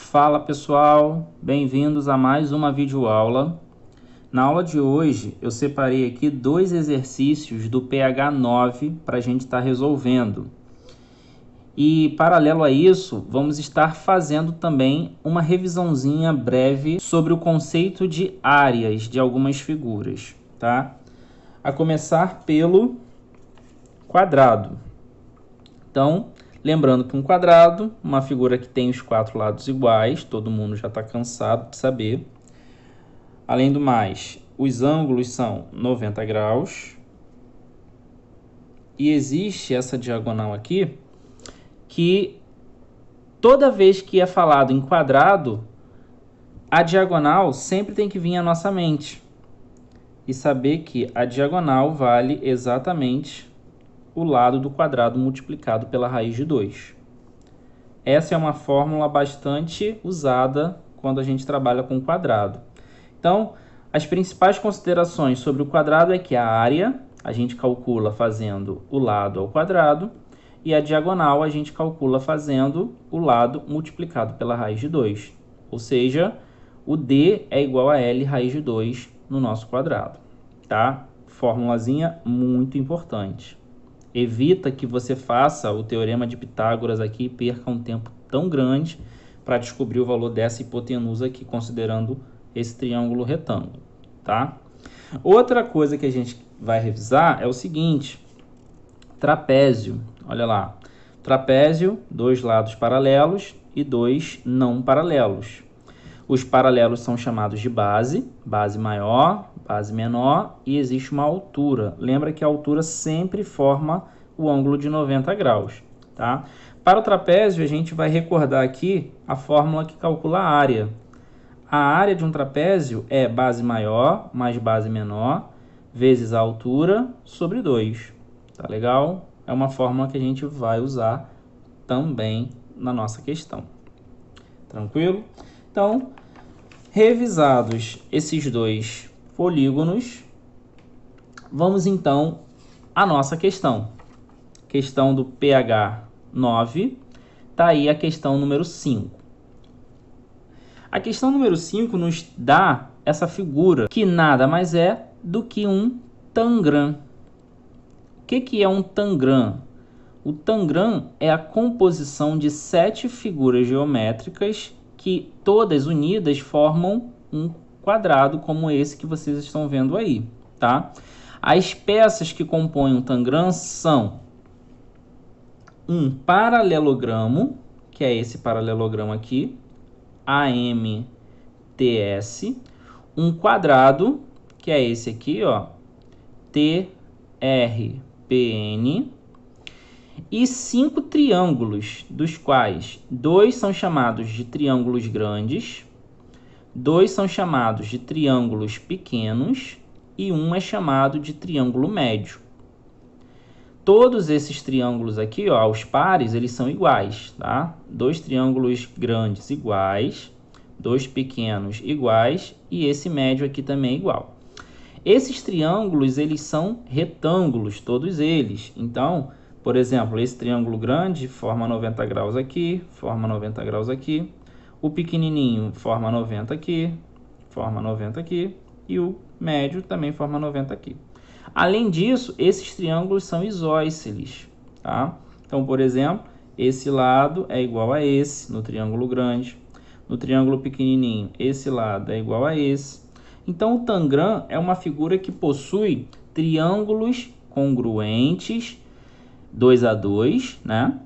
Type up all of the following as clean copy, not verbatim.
Fala pessoal, bem-vindos a mais uma videoaula. Na aula de hoje eu separei aqui dois exercícios do PH 9 para a gente estar resolvendo. E paralelo a isso, vamos estar fazendo também uma revisãozinha breve sobre o conceito de áreas de algumas figuras, tá? A começar pelo quadrado. Então, lembrando que um quadrado, uma figura que tem os quatro lados iguais, todo mundo já está cansado de saber. Além do mais, os ângulos são 90 graus. E existe essa diagonal aqui, que toda vez que é falado em quadrado, a diagonal sempre tem que vir à nossa mente. E saber que a diagonal vale exatamente o lado do quadrado multiplicado pela raiz de 2. Essa é uma fórmula bastante usada quando a gente trabalha com quadrado. Então, as principais considerações sobre o quadrado é que a área a gente calcula fazendo o lado ao quadrado e a diagonal a gente calcula fazendo o lado multiplicado pela raiz de 2. Ou seja, o D é igual a L raiz de 2 no nosso quadrado, tá? Formulazinha muito importante. Evita que você faça o teorema de Pitágoras aqui e perca um tempo tão grande para descobrir o valor dessa hipotenusa aqui, considerando esse triângulo retângulo, tá? Outra coisa que a gente vai revisar é o seguinte: trapézio. Olha lá, trapézio, dois lados paralelos e dois não paralelos. Os paralelos são chamados de base, base maior, base menor, e existe uma altura. Lembra que a altura sempre forma o ângulo de 90 graus, tá? Para o trapézio, a gente vai recordar aqui a fórmula que calcula a área. A área de um trapézio é base maior mais base menor vezes a altura sobre 2. Tá legal? É uma fórmula que a gente vai usar também na nossa questão. Tranquilo? Então, revisados esses dois polígonos, vamos então à nossa questão. Questão do PH 9, tá aí a questão número 5. A questão número 5 nos dá essa figura, que nada mais é do que um tangram. O que é um tangram? O tangram é a composição de 7 figuras geométricas que todas unidas formam um quadrado como esse que vocês estão vendo aí, tá? As peças que compõem um tangram são um paralelogramo, que é esse paralelogramo aqui, AMTS, um quadrado, que é esse aqui, ó, TRPN, e 5 triângulos, dos quais 2 são chamados de triângulos grandes, 2 são chamados de triângulos pequenos e um é chamado de triângulo médio. Todos esses triângulos aqui, ó, os pares, eles são iguais, tá? 2 triângulos grandes iguais, 2 pequenos iguais e esse médio aqui também é igual. Esses triângulos, eles são retângulos, todos eles. Então, por exemplo, esse triângulo grande forma 90 graus aqui, forma 90 graus aqui. O pequenininho forma 90 aqui, forma 90 aqui. E o médio também forma 90 aqui. Além disso, esses triângulos são isósceles, tá? Então, por exemplo, esse lado é igual a esse no triângulo grande. No triângulo pequenininho, esse lado é igual a esse. Então, o tangram é uma figura que possui triângulos congruentes 2 a 2, né?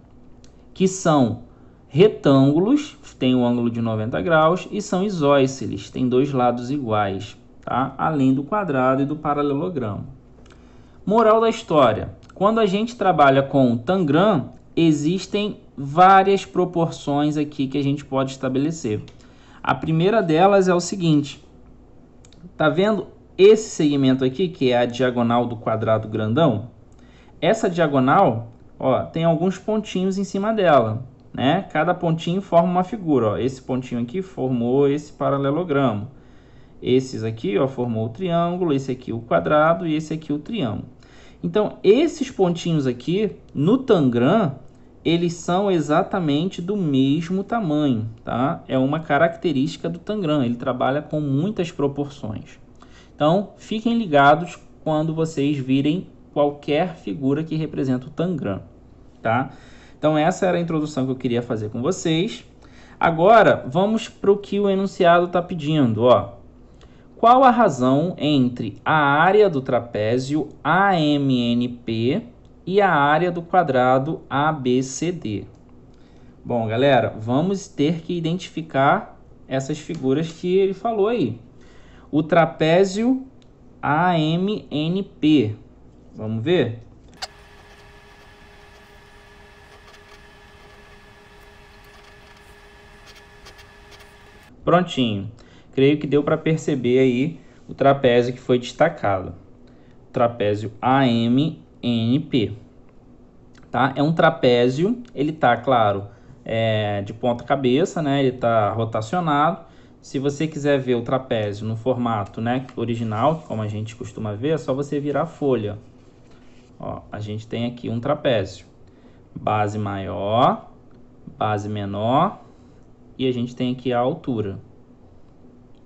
Que são retângulos, tem um ângulo de 90 graus, e são isósceles, tem dois lados iguais, tá? Além do quadrado e do paralelogramo. Moral da história: quando a gente trabalha com tangram, existem várias proporções aqui que a gente pode estabelecer. A primeira delas é o seguinte: tá vendo esse segmento aqui, que é a diagonal do quadrado grandão? Essa diagonal, ó, tem alguns pontinhos em cima dela, né? Cada pontinho forma uma figura, ó. Esse pontinho aqui formou esse paralelogramo. Esses aqui, ó, formou o triângulo, esse aqui o quadrado e esse aqui o triângulo. Então, esses pontinhos aqui, no tangram, eles são exatamente do mesmo tamanho, tá? É uma característica do Tangram, ele trabalha com muitas proporções. Então, fiquem ligados quando vocês virem qualquer figura que representa o Tangram, tá? Então, essa era a introdução que eu queria fazer com vocês. Agora, vamos para o que o enunciado está pedindo, ó. Qual a razão entre a área do trapézio AMNP e a área do quadrado ABCD? Bom, galera, vamos ter que identificar essas figuras que ele falou aí. O trapézio AMNP. Vamos ver? Prontinho. Creio que deu para perceber aí o trapézio que foi destacado. Trapézio AMNP. Tá? É um trapézio, ele tá, claro, de ponta cabeça, né? Ele tá rotacionado. Se você quiser ver o trapézio no formato, né, original, como a gente costuma ver, é só você virar a folha. Ó, a gente tem aqui um trapézio. Base maior, base menor e a gente tem aqui a altura.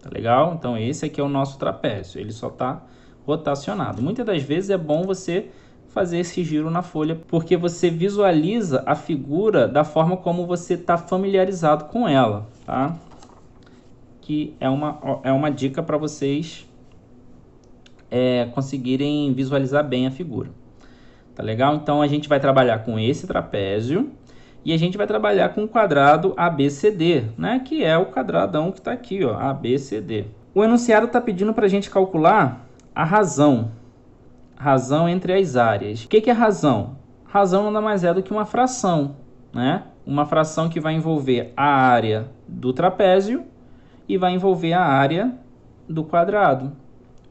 Tá legal? Então esse aqui é o nosso trapézio, ele só tá rotacionado. Muitas das vezes é bom você fazer esse giro na folha, porque você visualiza a figura da forma como você está familiarizado com ela, tá? Que é uma dica para vocês conseguirem visualizar bem a figura. Tá legal? Então a gente vai trabalhar com esse trapézio e a gente vai trabalhar com o quadrado ABCD, né? Que é o quadradão que está aqui, ó, ABCD. O enunciado está pedindo para a gente calcular a razão. Razão entre as áreas. O que é razão? Razão nada mais é do que uma fração, né? Uma fração que vai envolver a área do trapézio e vai envolver a área do quadrado.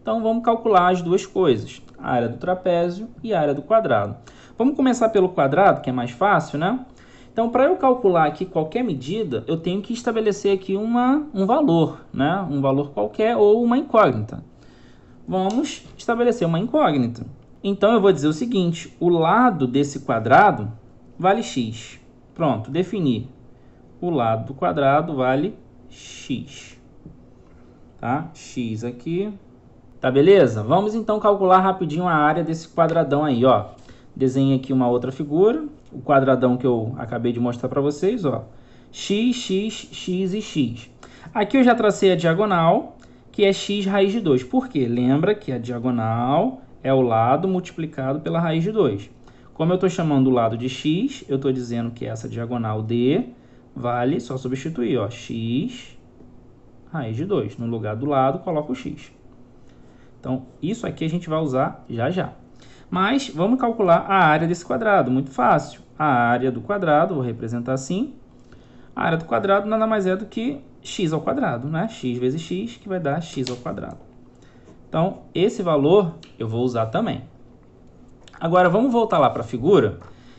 Então vamos calcular as duas coisas, a área do trapézio e a área do quadrado. Vamos começar pelo quadrado, que é mais fácil, né? Então, para eu calcular aqui qualquer medida, eu tenho que estabelecer aqui um valor, né? Um valor qualquer ou uma incógnita. Vamos estabelecer uma incógnita. Então, eu vou dizer o seguinte, o lado desse quadrado vale x. Pronto, defini. O lado do quadrado vale x. Tá? X aqui. Tá, beleza? Vamos então calcular rapidinho a área desse quadradão aí, ó. Desenhei aqui uma outra figura, o quadradão que eu acabei de mostrar para vocês, ó. X, x, x e x. Aqui eu já tracei a diagonal, que é x raiz de 2. Por quê? Lembra que a diagonal é o lado multiplicado pela raiz de 2. Como eu estou chamando o lado de x, eu estou dizendo que essa diagonal D vale, só substituir, ó, x raiz de 2. No lugar do lado, coloco o x. Então, isso aqui a gente vai usar já já. Mas vamos calcular a área desse quadrado, muito fácil. A área do quadrado, vou representar assim. A área do quadrado nada mais é do que x ao quadrado, né? X vezes x, que vai dar x ao quadrado. Então, esse valor eu vou usar também. Agora, vamos voltar lá para a figura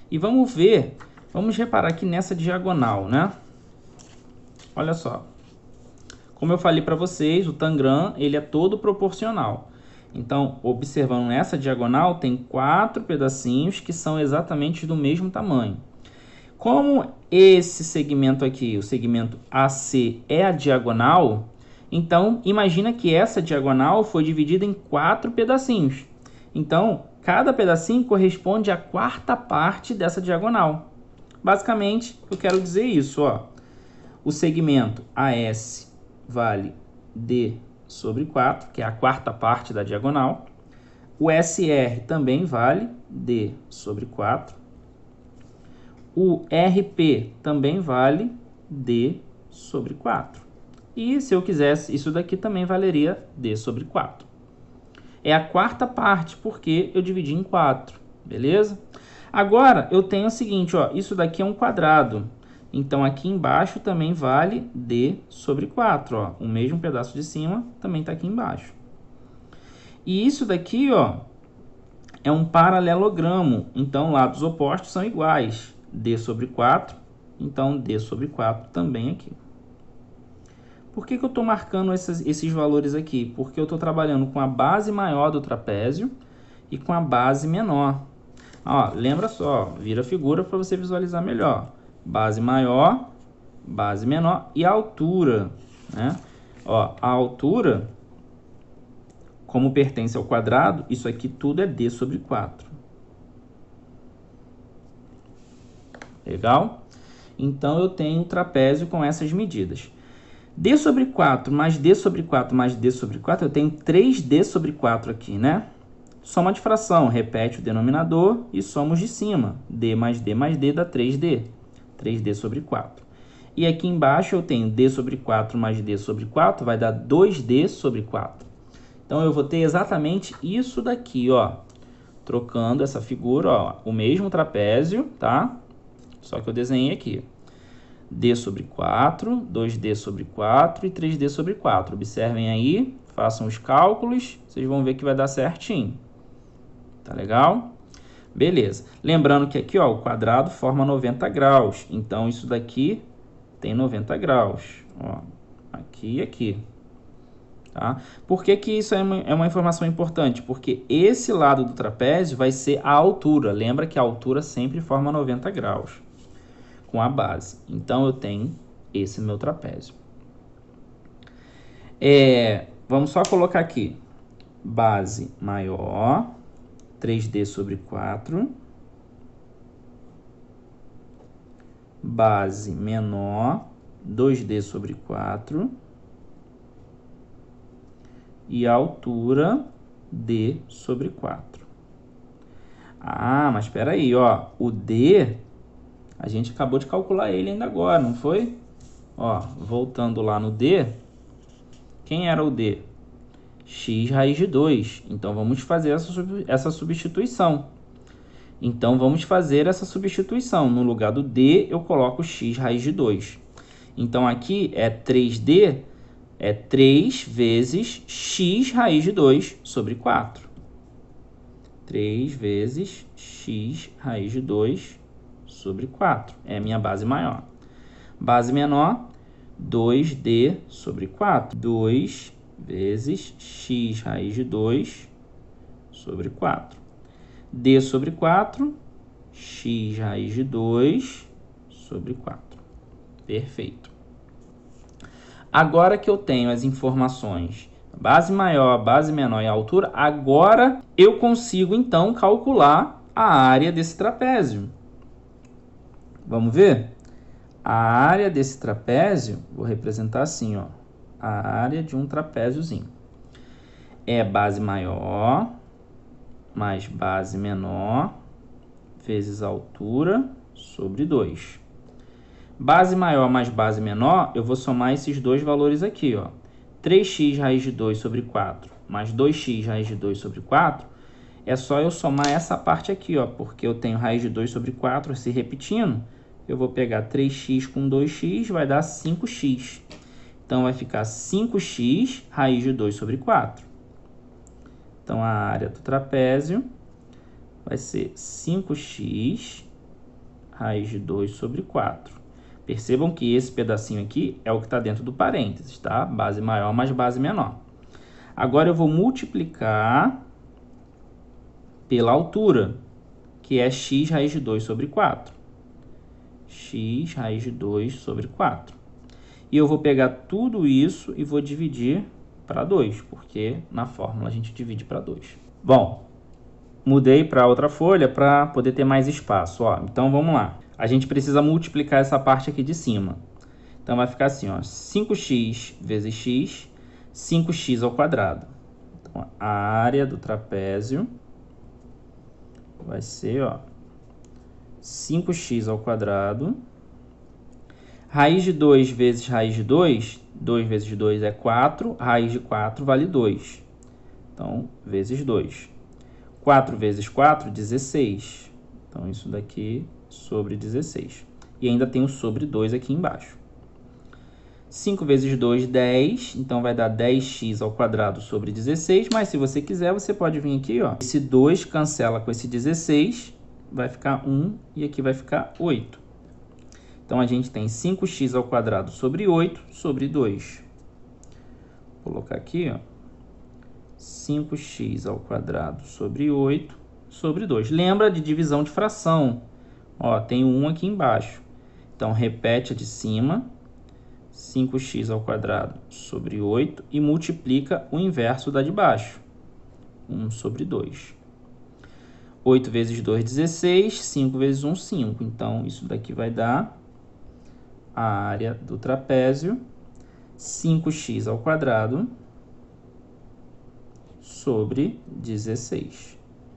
e vamos ver, vamos reparar aqui nessa diagonal, né? Olha só. Como eu falei para vocês, o Tangram, ele é todo proporcional. Então, observando nessa diagonal, tem 4 pedacinhos que são exatamente do mesmo tamanho. Como esse segmento aqui, o segmento AC, é a diagonal, então imagina que essa diagonal foi dividida em 4 pedacinhos. Então, cada pedacinho corresponde à quarta parte dessa diagonal. Basicamente, eu quero dizer isso, ó. O segmento AS vale D sobre 4, que é a quarta parte da diagonal. O SR também vale D sobre 4. O RP também vale D sobre 4. E se eu quisesse, isso daqui também valeria D sobre 4. É a quarta parte, porque eu dividi em 4, beleza? Agora, eu tenho o seguinte, ó, isso daqui é um quadrado. Então, aqui embaixo também vale D sobre 4, ó. O mesmo pedaço de cima também está aqui embaixo. E isso daqui, ó, é um paralelogramo. Então, lados opostos são iguais. D sobre 4, então D sobre 4 também aqui. Por que eu estou marcando esses valores aqui? Porque eu estou trabalhando com a base maior do trapézio e com a base menor. Ó, lembra só, vira a figura para você visualizar melhor. Base maior, base menor e a altura, né? Ó, a altura, como pertence ao quadrado, isso aqui tudo é d sobre 4. Legal? Então, eu tenho um trapézio com essas medidas. D sobre 4 mais D sobre 4 mais D sobre 4, eu tenho 3D sobre 4 aqui, né? Soma de fração, repete o denominador e somos de cima. D mais D dá 3D. 3D sobre 4. E aqui embaixo eu tenho D sobre 4 mais D sobre 4, vai dar 2D sobre 4. Então, eu vou ter exatamente isso daqui, ó. Trocando essa figura, ó. O mesmo trapézio, tá? Só que eu desenhei aqui. D sobre 4, 2D sobre 4 e 3D sobre 4. Observem aí, façam os cálculos, vocês vão ver que vai dar certinho. Tá legal? Beleza. Lembrando que aqui, ó, o quadrado forma 90 graus. Então, isso daqui tem 90 graus. Ó, aqui e aqui. Tá? Por que que isso é uma informação importante? Porque esse lado do trapézio vai ser a altura. Lembra que a altura sempre forma 90 graus com a base. Então, eu tenho esse meu trapézio. Vamos só colocar aqui. Base maior, 3D sobre 4. Base menor, 2D sobre 4. E a altura, D sobre 4. Ah, mas espera aí, ó. O D, a gente acabou de calcular ele ainda agora, não foi? Ó, voltando lá no D, quem era o D? X raiz de 2. Então, vamos fazer essa substituição. Então, vamos fazer essa substituição. No lugar do D, eu coloco x raiz de 2. Então, aqui é 3D, é 3 vezes x raiz de 2 sobre 4. 3 vezes x raiz de 2 sobre 4. É a minha base maior. Base menor, 2D sobre 4. 2 vezes x raiz de 2 sobre 4. D sobre 4, x raiz de 2 sobre 4. Perfeito. Agora que eu tenho as informações base maior, base menor e altura, agora eu consigo, então, calcular a área desse trapézio. Vamos ver? A área desse trapézio, vou representar assim, ó. A área de um trapéziozinho. É base maior mais base menor vezes altura sobre 2. Base maior mais base menor, eu vou somar esses dois valores aqui, ó. 3x raiz de 2 sobre 4 mais 2x raiz de 2 sobre 4, é só eu somar essa parte aqui, ó, porque eu tenho raiz de 2 sobre 4 se repetindo. Eu vou pegar 3x com 2x, vai dar 5x. Então, vai ficar 5x raiz de 2 sobre 4. Então, a área do trapézio vai ser 5x raiz de 2 sobre 4. Percebam que esse pedacinho aqui é o que está dentro do parênteses, tá? Base maior mais base menor. Agora, eu vou multiplicar pela altura, que é x raiz de 2 sobre 4. X raiz de 2 sobre 4. E eu vou pegar tudo isso e vou dividir para 2, porque na fórmula a gente divide para 2. Bom, mudei para outra folha para poder ter mais espaço. Ó, então, vamos lá. A gente precisa multiplicar essa parte aqui de cima. Então, vai ficar assim, ó, 5x vezes x, 5x ao quadrado. Então, a área do trapézio vai ser, ó, 5x ao quadrado. Raiz de 2 vezes raiz de 2, 2 vezes 2 é 4, raiz de 4 vale 2. Então, vezes 2. 4 vezes 4, 16. Então, isso daqui sobre 16. E ainda tem o sobre 2 aqui embaixo. 5 vezes 2, 10. Então, vai dar 10x ao quadrado sobre 16. Mas, se você quiser, você pode vir aqui, ó. Esse 2 cancela com esse 16, vai ficar 1 e aqui vai ficar 8. Então, a gente tem 5x ao quadrado sobre 8 sobre 2. Vou colocar aqui, ó, 5x ao quadrado sobre 8 sobre 2. Lembra de divisão de fração. Ó, tem 1 aqui embaixo. Então, repete a de cima, 5x ao quadrado sobre 8, e multiplica o inverso da de baixo, 1 sobre 2. 8 vezes 2, 16. 5 vezes 1, 5. Então, isso daqui vai dar a área do trapézio, 5x ao quadrado sobre 16.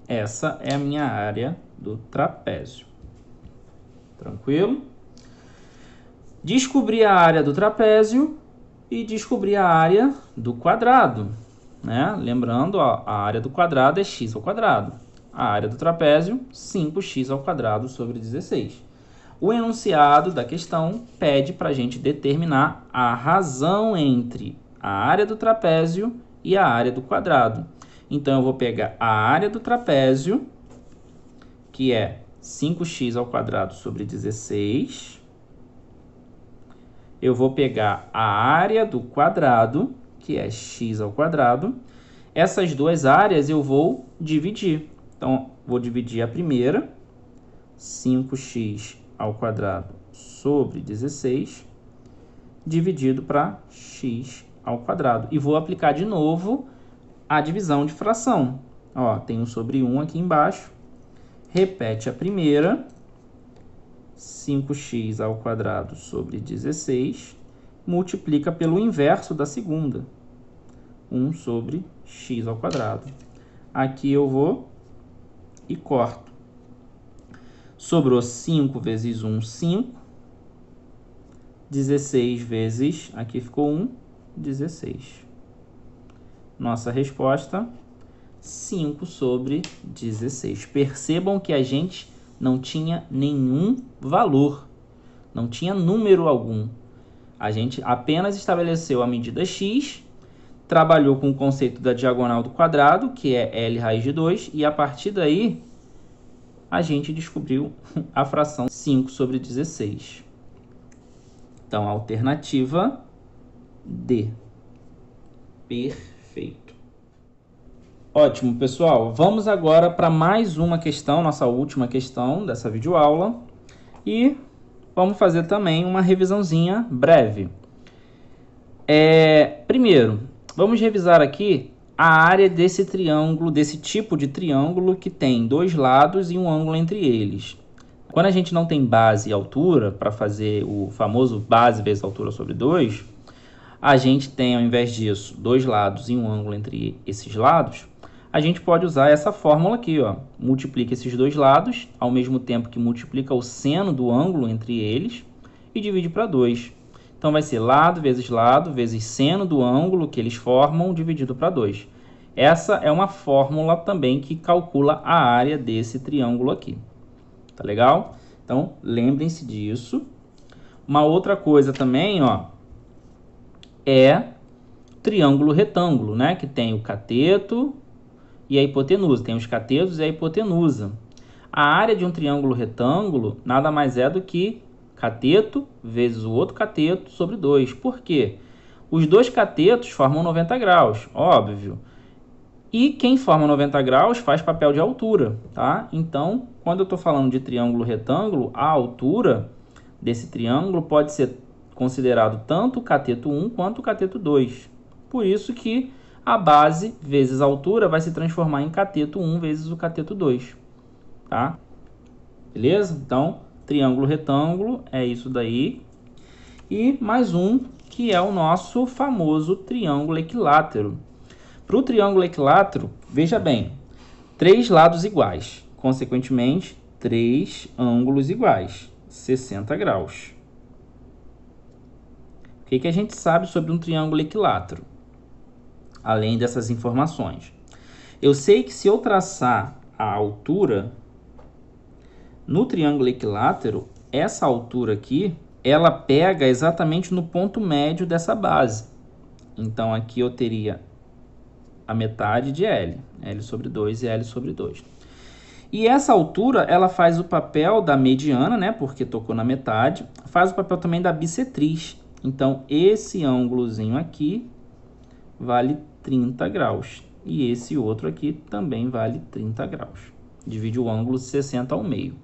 Essa é a minha área do trapézio. Tranquilo? Descobri a área do trapézio e descobri a área do quadrado, né? Lembrando, ó, a área do quadrado é x ao quadrado. A área do trapézio, 5x ao quadrado sobre 16. O enunciado da questão pede para a gente determinar a razão entre a área do trapézio e a área do quadrado. Então, eu vou pegar a área do trapézio, que é 5x ao quadrado sobre 16. Eu vou pegar a área do quadrado, que é x ao quadrado. Essas duas áreas eu vou dividir. Então, vou dividir a primeira, 5x ao quadrado sobre 16, dividido para x ao quadrado. E vou aplicar de novo a divisão de fração. Ó, tem 1 sobre 1 aqui embaixo. Repete a primeira, 5x ao quadrado sobre 16, multiplica pelo inverso da segunda, 1 sobre x ao quadrado. Aqui eu vou e corto. Sobrou 5 vezes 1, 5. 16 vezes, aqui ficou 1, 16. Nossa resposta, 5 sobre 16. Percebam que a gente não tinha nenhum valor, não tinha número algum. A gente apenas estabeleceu a medida x, trabalhou com o conceito da diagonal do quadrado, que é L raiz de 2, e a partir daí a gente descobriu a fração 5 sobre 16. Então, a alternativa D. Perfeito. Ótimo, pessoal. Vamos agora para mais uma questão, nossa última questão dessa videoaula. E vamos fazer também uma revisãozinha breve. Primeiro, vamos revisar aqui a área desse triângulo, desse tipo de triângulo que tem dois lados e um ângulo entre eles. Quando a gente não tem base e altura, para fazer o famoso base vezes altura sobre 2, a gente tem, ao invés disso, dois lados e um ângulo entre esses lados, a gente pode usar essa fórmula aqui, ó. Multiplica esses dois lados, ao mesmo tempo que multiplica o seno do ângulo entre eles, e divide para 2. Então, vai ser lado vezes seno do ângulo que eles formam, dividido para 2. Essa é uma fórmula também que calcula a área desse triângulo aqui. Tá legal? Então, lembrem-se disso. Uma outra coisa também, ó, é triângulo retângulo, né? Que tem o cateto e a hipotenusa. Tem os catetos e a hipotenusa. A área de um triângulo retângulo nada mais é do que cateto vezes o outro cateto sobre 2. Por quê? Os dois catetos formam 90 graus, óbvio. E quem forma 90 graus faz papel de altura, tá? Então, quando eu estou falando de triângulo retângulo, a altura desse triângulo pode ser considerado tanto o cateto 1 quanto o cateto 2. Por isso que a base vezes a altura vai se transformar em cateto 1 vezes o cateto 2, tá? Beleza? Então, triângulo retângulo é isso daí. E mais um, que é o nosso famoso triângulo equilátero. Para o triângulo equilátero, veja bem, 3 lados iguais, consequentemente, 3 ângulos iguais, 60 graus. O que a gente sabe sobre um triângulo equilátero? Além dessas informações. Eu sei que se eu traçar a altura no triângulo equilátero, essa altura aqui, ela pega exatamente no ponto médio dessa base. Então, aqui eu teria a metade de L, L sobre 2 e L sobre 2. E essa altura, ela faz o papel da mediana, né? Porque tocou na metade. Faz o papel também da bissetriz. Então, esse ângulozinho aqui vale 30 graus. E esse outro aqui também vale 30 graus. divide o ângulo 60 ao meio.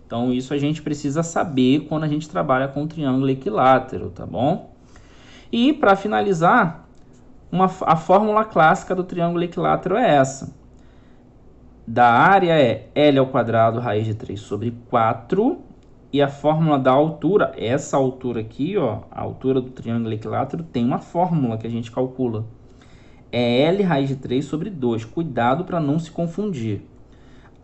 Então, isso a gente precisa saber quando a gente trabalha com triângulo equilátero, tá bom? E, para finalizar, a fórmula clássica do triângulo equilátero é essa. Da área é L ao quadrado raiz de 3 sobre 4. E a fórmula da altura, essa altura aqui, ó, a altura do triângulo equilátero, tem uma fórmula que a gente calcula. É L raiz de 3 sobre 2. Cuidado para não se confundir.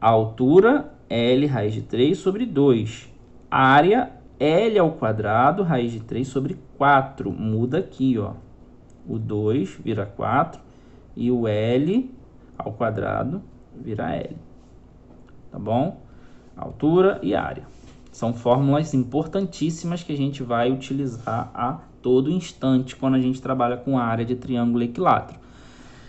A altura é L raiz de 3 sobre 2. A área L ao quadrado raiz de 3 sobre 4. Muda aqui, ó. O 2 vira 4 e o L ao quadrado vira L. Tá bom? Altura e área. São fórmulas importantíssimas que a gente vai utilizar a todo instante quando a gente trabalha com a área de triângulo equilátero.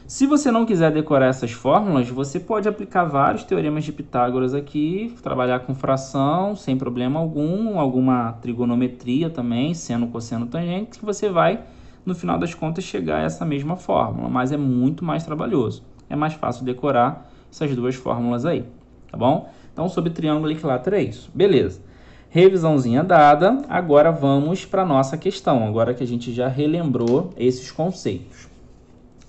Se você não quiser decorar essas fórmulas, você pode aplicar vários teoremas de Pitágoras aqui, trabalhar com fração sem problema algum, alguma trigonometria também, seno, cosseno, tangente, que você vai, no final das contas, chegar a essa mesma fórmula, mas é muito mais trabalhoso. É mais fácil decorar essas duas fórmulas aí, tá bom? Então, sobre triângulo equilátero é isso. Beleza. Revisãozinha dada, agora vamos para a nossa questão, agora que a gente já relembrou esses conceitos.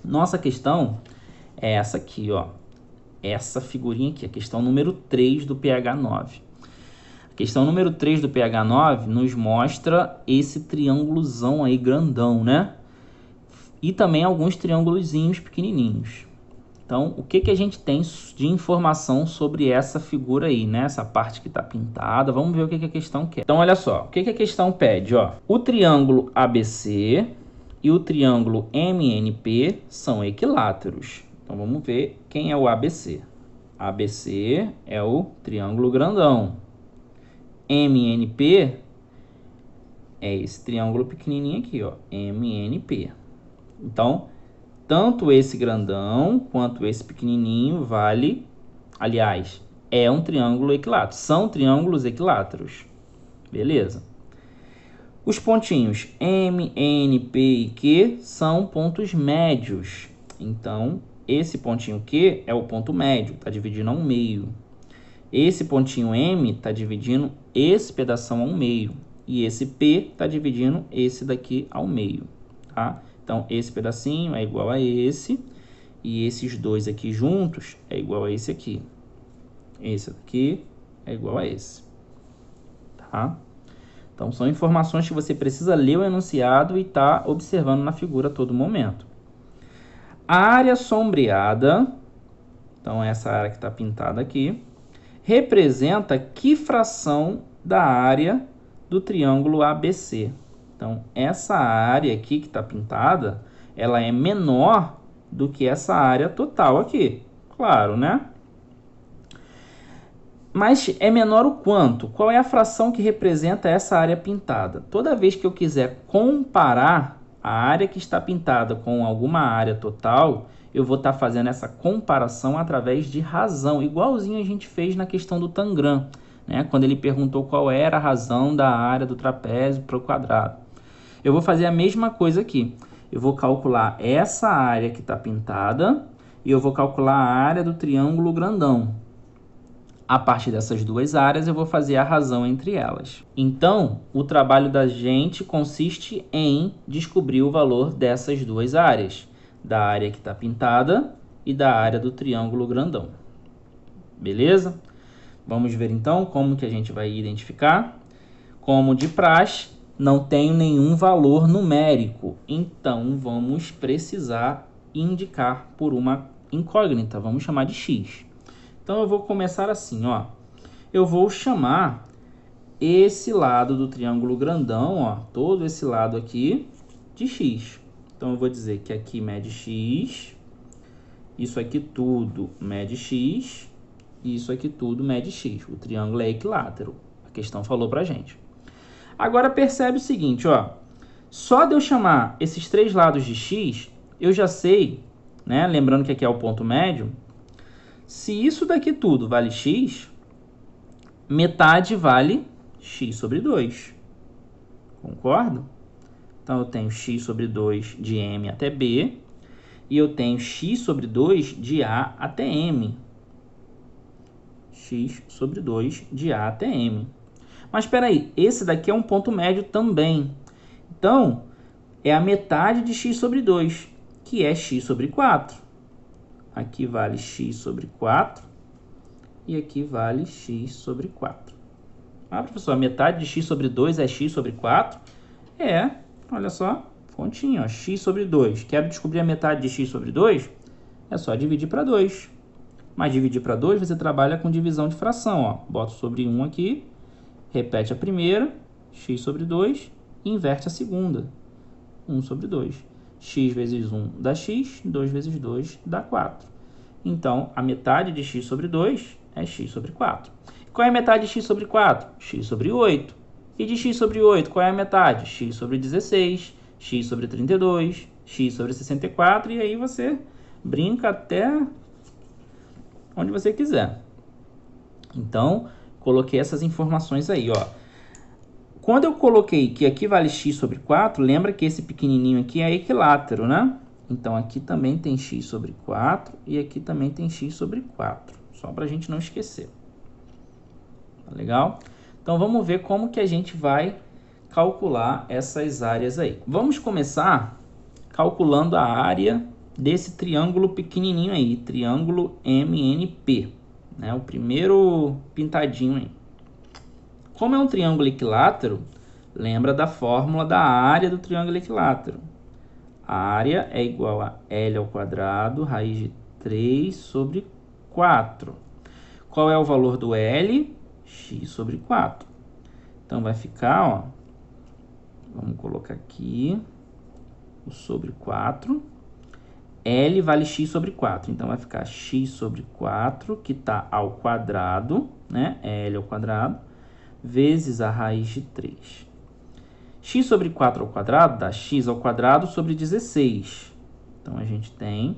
Nossa questão é essa aqui, ó. Essa figurinha aqui, a questão número 3 do PH 9. A questão número 3 do PH 9 nos mostra esse triângulozão aí grandão, né? E também alguns triângulozinhos pequenininhos. Então, o que que a gente tem de informação sobre essa figura aí, né? Essa parte que está pintada. Vamos ver o que que a questão quer. Então, olha só. O que que a questão pede, ó? O triângulo ABC e o triângulo MNP são equiláteros. Então, vamos ver quem é o ABC. ABC é o triângulo grandão. MNP é esse triângulo pequenininho aqui, ó. MNP. Então, tanto esse grandão quanto esse pequenininho vale... Aliás, é um triângulo equilátero. São triângulos equiláteros. Beleza? Os pontinhos M, N, P e Q são pontos médios. Então, esse pontinho Q é o ponto médio, está dividindo ao meio. Esse pontinho M está dividindo esse pedação ao meio. E esse P está dividindo esse daqui ao meio. Tá? Então, esse pedacinho é igual a esse. E esses dois aqui juntos é igual a esse aqui. Esse aqui é igual a esse. Tá? Então, são informações que você precisa ler o enunciado e estar observando na figura a todo momento. A área sombreada, então essa área que está pintada aqui, representa que fração da área do triângulo ABC? Então, essa área aqui que está pintada, ela é menor do que essa área total aqui. Claro, né? Mas é menor o quanto? Qual é a fração que representa essa área pintada? Toda vez que eu quiser comparar a área que está pintada com alguma área total, eu vou estar fazendo essa comparação através de razão, igualzinho a gente fez na questão do Tangram, né? Quando ele perguntou qual era a razão da área do trapézio para o quadrado. Eu vou fazer a mesma coisa aqui. Eu vou calcular essa área que está pintada e eu vou calcular a área do triângulo grandão. A partir dessas duas áreas, eu vou fazer a razão entre elas. Então, o trabalho da gente consiste em descobrir o valor dessas duas áreas. Da área que está pintada e da área do triângulo grandão. Beleza? Vamos ver então como que a gente vai identificar. Como de praxe, não tenho nenhum valor numérico. Então, vamos precisar indicar por uma incógnita. Vamos chamar de x. Então, eu vou começar assim, ó. Eu vou chamar esse lado do triângulo grandão, ó, todo esse lado aqui, de x. Então, eu vou dizer que aqui mede x, isso aqui tudo mede x, e isso aqui tudo mede x. O triângulo é equilátero. A questão falou pra gente. Agora, percebe o seguinte, ó. Só de eu chamar esses três lados de x, eu já sei, né? Lembrando que aqui é o ponto médio. Se isso daqui tudo vale x, metade vale x sobre 2. Concordo? Então, eu tenho x sobre 2 de M até B. E eu tenho x sobre 2 de A até M. x sobre 2 de A até M. Mas espera aí, esse daqui é um ponto médio também. Então, é a metade de x sobre 2, que é x sobre 4. Aqui vale x sobre 4 e aqui vale x sobre 4. Ah, professor, a metade de x sobre 2 é x sobre 4? É, olha só, continha, ó, x sobre 2. Quero descobrir a metade de x sobre 2? É só dividir para 2. Mas dividir para 2, você trabalha com divisão de fração, ó. Bota sobre 1 aqui, repete a primeira, x sobre 2, e inverte a segunda, 1 sobre 2. X vezes 1 dá x, 2 vezes 2 dá 4. Então, a metade de x sobre 2 é x sobre 4. Qual é a metade de x sobre 4? X sobre 8. E de x sobre 8, qual é a metade? X sobre 16, x sobre 32, x sobre 64, e aí você brinca até onde você quiser. Então, coloquei essas informações aí, ó. Quando eu coloquei que aqui vale x sobre 4, lembra que esse pequenininho aqui é equilátero, né? Então, aqui também tem x sobre 4 e aqui também tem x sobre 4. Só para a gente não esquecer. Tá legal? Então, vamos ver como que a gente vai calcular essas áreas aí. Vamos começar calculando a área desse triângulo pequenininho aí, triângulo MNP, né? O primeiro pintadinho aí. Como é um triângulo equilátero, lembra da fórmula da área do triângulo equilátero. A área é igual a L ao quadrado, raiz de 3 sobre 4. Qual é o valor do L? X sobre 4. Então, vai ficar, ó, vamos colocar aqui, o sobre 4. L vale x sobre 4, então vai ficar x sobre 4, que está ao quadrado, né? L ao quadrado, vezes a raiz de 3. X sobre 4 ao quadrado dá x ao quadrado sobre 16. Então, a gente tem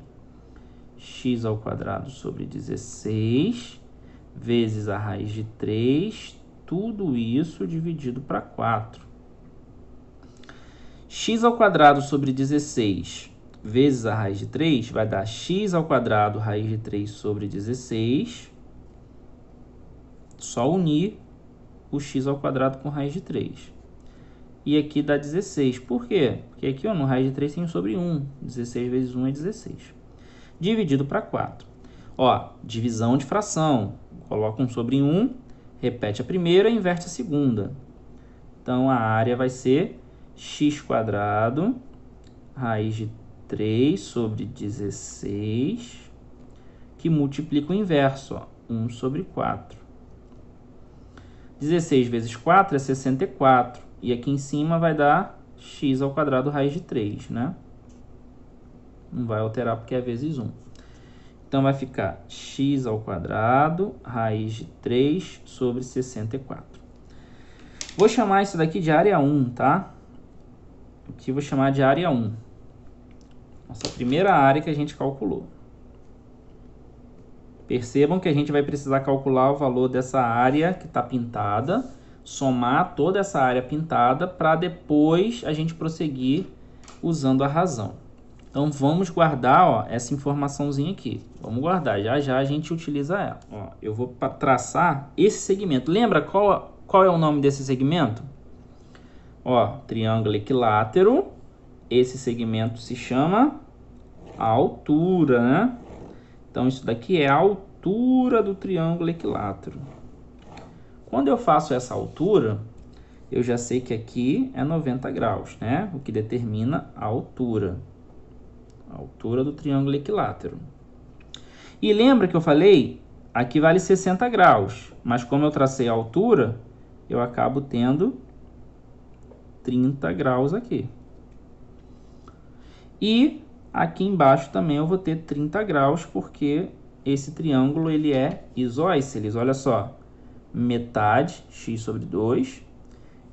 x ao quadrado sobre 16, vezes a raiz de 3, tudo isso dividido para 4. X ao quadrado sobre 16 vezes a raiz de 3 vai dar x ao quadrado, raiz de 3 sobre 16. Só unir o x ao quadrado com raiz de 3. E aqui dá 16. Por quê? Porque aqui, ó, no raiz de 3 tem 1 sobre 1. 16 vezes 1 é 16. Dividido para 4. Ó, divisão de fração. Coloca 1 sobre 1, repete a primeira e inverte a segunda. Então, a área vai ser x quadrado, raiz de 3 sobre 16, que multiplica o inverso, ó, 1 sobre 4. 16 vezes 4 é 64. E aqui em cima vai dar x ao quadrado raiz de 3, né? Não vai alterar porque é vezes 1. Então, vai ficar x ao quadrado raiz de 3 sobre 64. Vou chamar isso daqui de área 1, tá? Aqui vou chamar de área 1. Nossa primeira área que a gente calculou. Percebam que a gente vai precisar calcular o valor dessa área que está pintada, somar toda essa área pintada para depois a gente prosseguir usando a razão. Então, vamos guardar, ó, essa informaçãozinha aqui. Vamos guardar, já já a gente utiliza ela. Ó, eu vou traçar esse segmento. Lembra qual é o nome desse segmento? Ó, triângulo equilátero. Esse segmento se chama altura, né? Então, isso daqui é a altura do triângulo equilátero. Quando eu faço essa altura, eu já sei que aqui é 90 graus, né? O que determina a altura. A altura do triângulo equilátero. E lembra que eu falei? Aqui vale 60 graus. Mas como eu tracei a altura, eu acabo tendo 30 graus aqui. E aqui embaixo também eu vou ter 30 graus, porque esse triângulo ele é isósceles. Olha só, metade x sobre 2.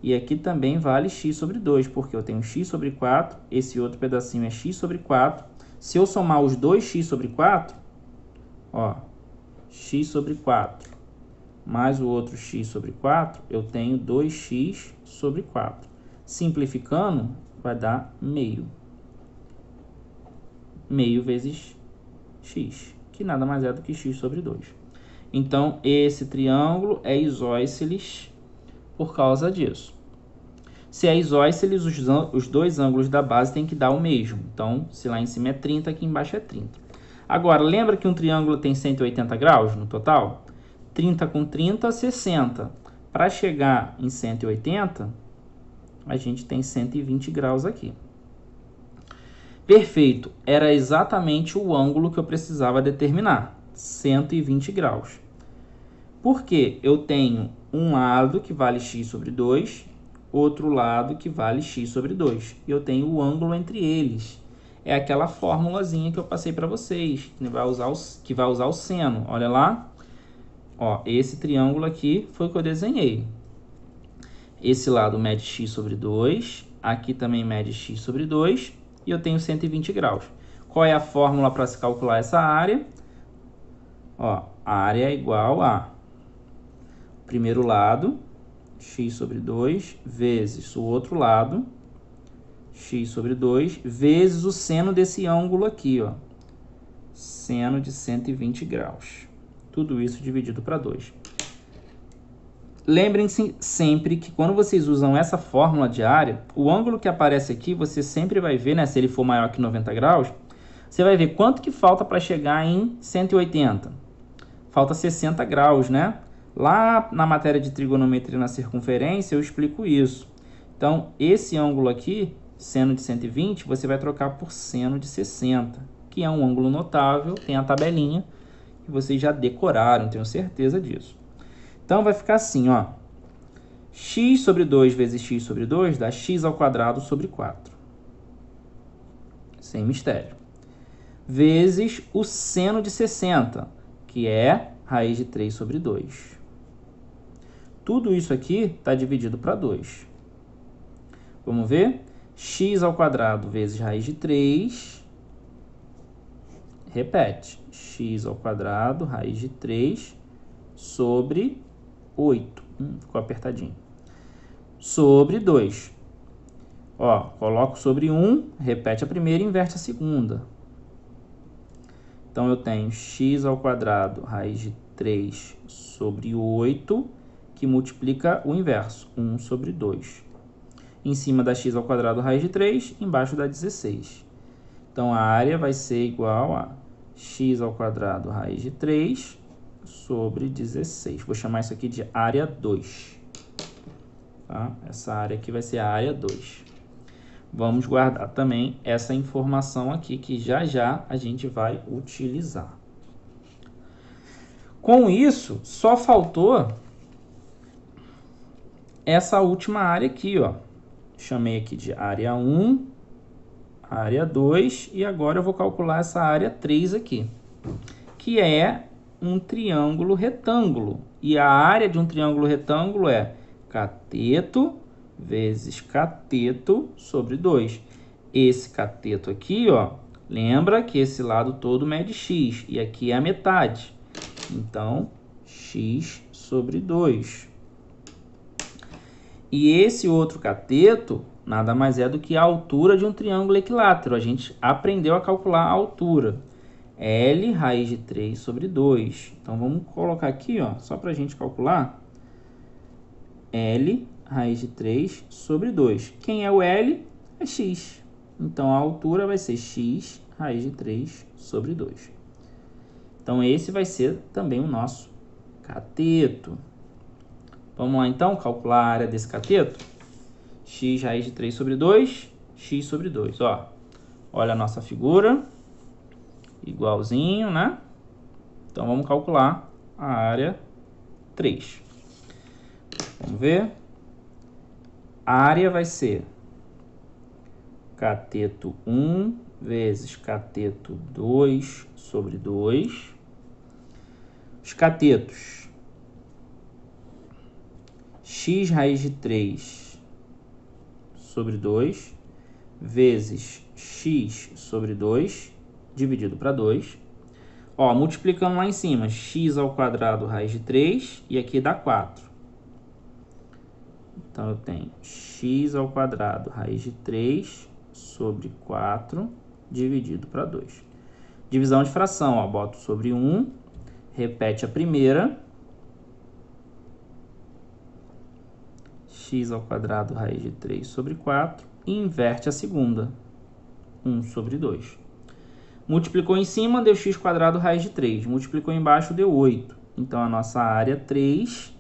E aqui também vale x sobre 2, porque eu tenho x sobre 4, esse outro pedacinho é x sobre 4. Se eu somar os dois x sobre 4, ó, x sobre 4 mais o outro x sobre 4, eu tenho 2x sobre 4. Simplificando, vai dar meio. Meio vezes x, que nada mais é do que x sobre 2. Então, esse triângulo é isósceles por causa disso. Se é isósceles, os dois ângulos da base têm que dar o mesmo. Então, se lá em cima é 30, aqui embaixo é 30. Agora, lembra que um triângulo tem 180 graus no total? 30 com 30, 60. Para chegar em 180, a gente tem 120 graus aqui. Perfeito. Era exatamente o ângulo que eu precisava determinar. 120 graus. Porque eu tenho um lado que vale x sobre 2, outro lado que vale x sobre 2. E eu tenho o ângulo entre eles. É aquela formulazinha que eu passei para vocês, que vai usar o seno. Olha lá. Ó, esse triângulo aqui foi o que eu desenhei. Esse lado mede x sobre 2, aqui também mede x sobre 2, e eu tenho 120 graus. Qual é a fórmula para se calcular essa área? Ó, a área é igual a primeiro lado, x sobre 2, vezes o outro lado, x sobre 2, vezes o seno desse ângulo aqui, ó, seno de 120 graus. Tudo isso dividido para 2. Lembrem-se sempre que quando vocês usam essa fórmula de área, o ângulo que aparece aqui, você sempre vai ver, né, se ele for maior que 90 graus, você vai ver quanto que falta para chegar em 180. Falta 60 graus, né? Lá na matéria de trigonometria na circunferência, eu explico isso. Então, esse ângulo aqui, seno de 120, você vai trocar por seno de 60, que é um ângulo notável, tem a tabelinha, que vocês já decoraram, tenho certeza disso. Então, vai ficar assim, ó. X sobre 2 vezes x sobre 2 dá x ao quadrado sobre 4. Sem mistério. Vezes o seno de 60, que é raiz de 3 sobre 2. Tudo isso aqui está dividido para 2. Vamos ver? X ao quadrado vezes raiz de 3. Repete. X ao quadrado, raiz de 3, sobre 8. Ficou apertadinho. Sobre 2. Ó, coloco sobre 1, repete a primeira e inverte a segunda. Então, eu tenho x ao quadrado, raiz de 3 sobre 8, que multiplica o inverso, 1 sobre 2. Em cima da x ao quadrado, raiz de 3, embaixo dá 16. Então, a área vai ser igual a x ao quadrado, raiz de 3, sobre 16. Vou chamar isso aqui de área 2. Tá? Essa área aqui vai ser a área 2. Vamos guardar também essa informação aqui, que já já a gente vai utilizar. Com isso, só faltou essa última área aqui, ó. Chamei aqui de área 1, área 2, e agora eu vou calcular essa área 3 aqui, que é um triângulo retângulo. E a área de um triângulo retângulo é cateto vezes cateto sobre 2. Esse cateto aqui, ó, lembra que esse lado todo mede x, e aqui é a metade. Então, x sobre 2. E esse outro cateto nada mais é do que a altura de um triângulo equilátero. A gente aprendeu a calcular a altura. L raiz de 3 sobre 2. Então, vamos colocar aqui, ó, só para a gente calcular. L raiz de 3 sobre 2. Quem é o L? É x. Então, a altura vai ser x raiz de 3 sobre 2. Então, esse vai ser também o nosso cateto. Vamos lá, então, calcular a área desse cateto? X raiz de 3 sobre 2, x sobre 2. Ó, olha a nossa figura. Igualzinho, né? Então, vamos calcular a área 3. Vamos ver. A área vai ser cateto 1 vezes cateto 2 sobre 2. Os catetos. X raiz de 3 sobre 2 vezes x sobre 2 dividido para 2. Ó, multiplicando lá em cima, x ao quadrado raiz de 3 e aqui dá 4. Então, eu tenho x ao quadrado raiz de 3 sobre 4 dividido para 2. Divisão de fração, ó, boto sobre 1 repete a primeira. X ao quadrado raiz de 3 sobre 4. E inverte a segunda. 1 sobre 2. Multiplicou em cima, deu x quadrado raiz de 3. Multiplicou embaixo, deu 8. Então, a nossa área 3,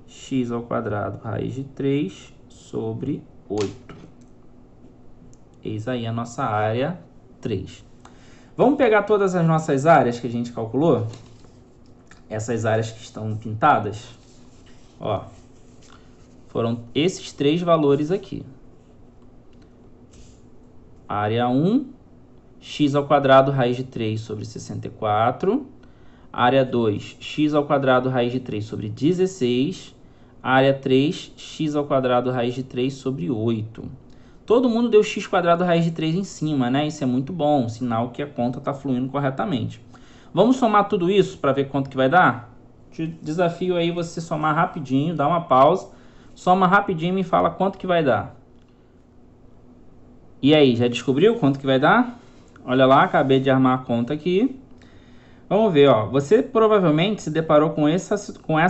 x ao quadrado raiz de 3 sobre 8. Eis aí a nossa área 3. Vamos pegar todas as nossas áreas que a gente calculou? Essas áreas que estão pintadas. Ó, foram esses três valores aqui. Área 1, x ao quadrado raiz de 3 sobre 64. Área 2, x ao quadrado raiz de 3 sobre 16. Área 3, x ao quadrado raiz de 3 sobre 8. Todo mundo deu x quadrado raiz de 3 em cima, né? Isso é muito bom, sinal que a conta está fluindo corretamente. Vamos somar tudo isso para ver quanto que vai dar? Te desafio aí você somar rapidinho, dá uma pausa, soma rapidinho e me fala quanto que vai dar. E aí, já descobriu quanto que vai dar? Olha lá, acabei de armar a conta aqui. Vamos ver, ó. Você provavelmente se deparou com essa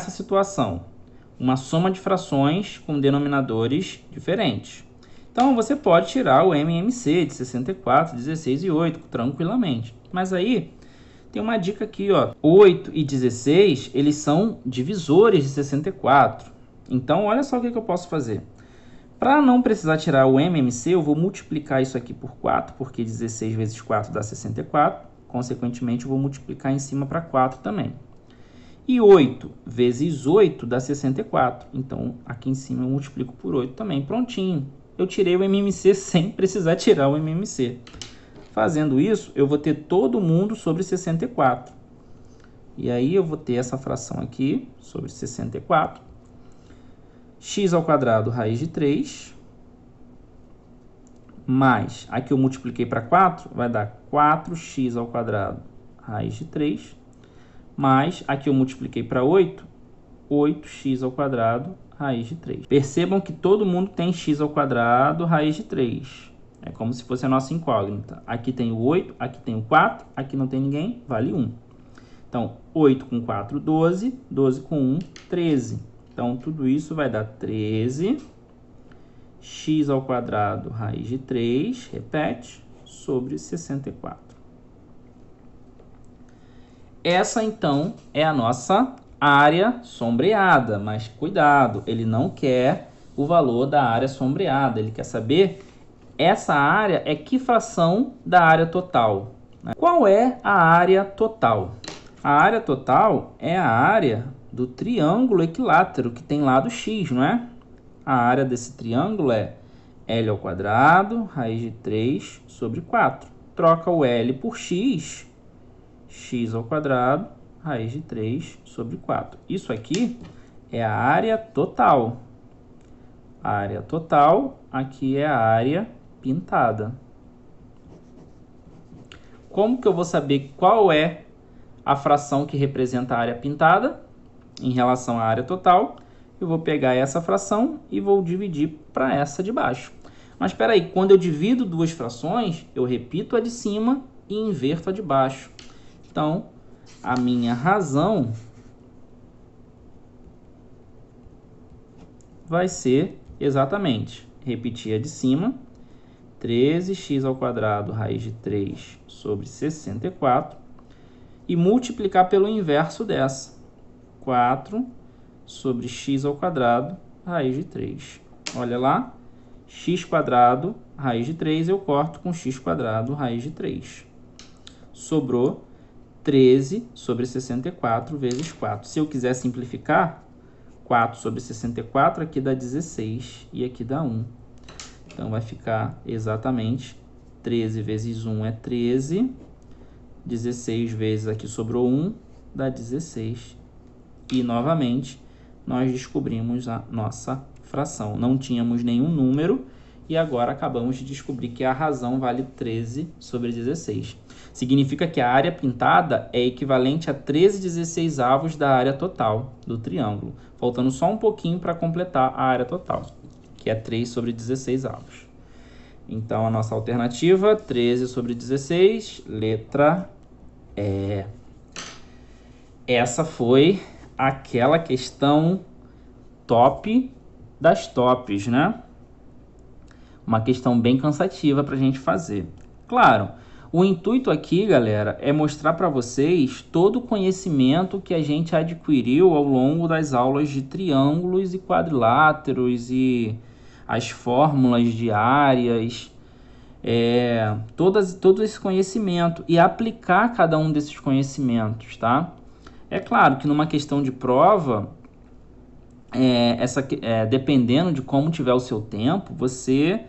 situação. Uma soma de frações com denominadores diferentes. Então, você pode tirar o MMC de 64, 16 e 8 tranquilamente. Mas aí, tem uma dica aqui, ó. 8 e 16, eles são divisores de 64. Então, olha só o que eu posso fazer. Para não precisar tirar o MMC, eu vou multiplicar isso aqui por 4, porque 16 vezes 4 dá 64. Consequentemente, eu vou multiplicar em cima para 4 também. E 8 vezes 8 dá 64. Então, aqui em cima eu multiplico por 8 também. Prontinho. Eu tirei o MMC sem precisar tirar o MMC. Fazendo isso, eu vou ter todo mundo sobre 64. E aí, eu vou ter essa fração aqui sobre 64. X ao quadrado raiz de 3. Mais, aqui eu multipliquei para 4, vai dar 4x ao quadrado raiz de 3. Mais, aqui eu multipliquei para 8, 8x ao quadrado raiz de 3. Percebam que todo mundo tem x ao quadrado raiz de 3. É como se fosse a nossa incógnita. Aqui tem o 8, aqui tem o 4, aqui não tem ninguém, vale 1. Então, 8 com 4, 12, 12 com 1, 13. Então, tudo isso vai dar 13, x ao quadrado raiz de 3, repete, sobre 64. Essa, então, é a nossa área sombreada, mas cuidado, ele não quer o valor da área sombreada, ele quer saber essa área é que fração da área total. Qual é a área total? A área total é a área do triângulo equilátero que tem lado x, não é? A área desse triângulo é L ao quadrado, raiz de 3 sobre 4. Troca o L por x, x ao quadrado, raiz de 3 sobre 4. Isso aqui é a área total. A área total aqui é a área pintada. Como que eu vou saber qual é a fração que representa a área pintada em relação à área total? Eu vou pegar essa fração e vou dividir para essa de baixo. Mas espera aí, quando eu divido duas frações, eu repito a de cima e inverto a de baixo. Então, a minha razão vai ser exatamente repetir a de cima, 13x ao quadrado raiz de 3 sobre 64, e multiplicar pelo inverso dessa, 4 sobre x ao quadrado raiz de 3. Olha lá, x quadrado raiz de 3 eu corto com x quadrado raiz de 3. Sobrou 13 sobre 64 vezes 4. Se eu quiser simplificar, 4 sobre 64 aqui dá 16 e aqui dá 1. Então, vai ficar exatamente 13 vezes 1 é 13. 16 vezes aqui sobrou 1, dá 16. E, novamente, nós descobrimos a nossa fração. Não tínhamos nenhum número e agora acabamos de descobrir que a razão vale 13 sobre 16. Significa que a área pintada é equivalente a 13/16 da área total do triângulo. Faltando só um pouquinho para completar a área total, que é 3 sobre 16. Então, a nossa alternativa, 13 sobre 16, letra E. essa foi aquela questão top das tops, né? Uma questão bem cansativa para a gente fazer. Claro, o intuito aqui, galera, é mostrar para vocês todo o conhecimento que a gente adquiriu ao longo das aulas de triângulos e quadriláteros e as fórmulas diárias, todo esse conhecimento e aplicar cada um desses conhecimentos, tá? É claro que numa questão de prova, dependendo de como tiver o seu tempo, você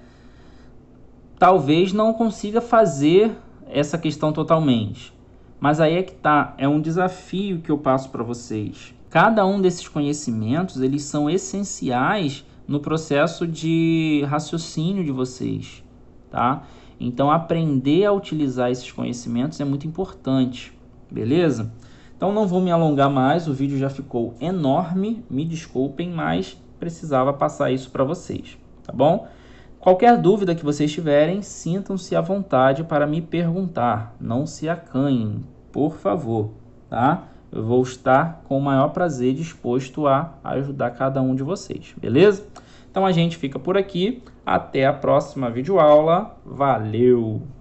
talvez não consiga fazer essa questão totalmente. Mas aí é que tá, é um desafio que eu passo para vocês. Cada um desses conhecimentos, eles são essenciais no processo de raciocínio de vocês, tá? Então, aprender a utilizar esses conhecimentos é muito importante, beleza? Então, não vou me alongar mais, o vídeo já ficou enorme, me desculpem, mas precisava passar isso para vocês, tá bom? Qualquer dúvida que vocês tiverem, sintam-se à vontade para me perguntar. Não se acanhem, por favor, tá? Eu vou estar com o maior prazer disposto a ajudar cada um de vocês, beleza? Então a gente fica por aqui. Até a próxima videoaula. Valeu!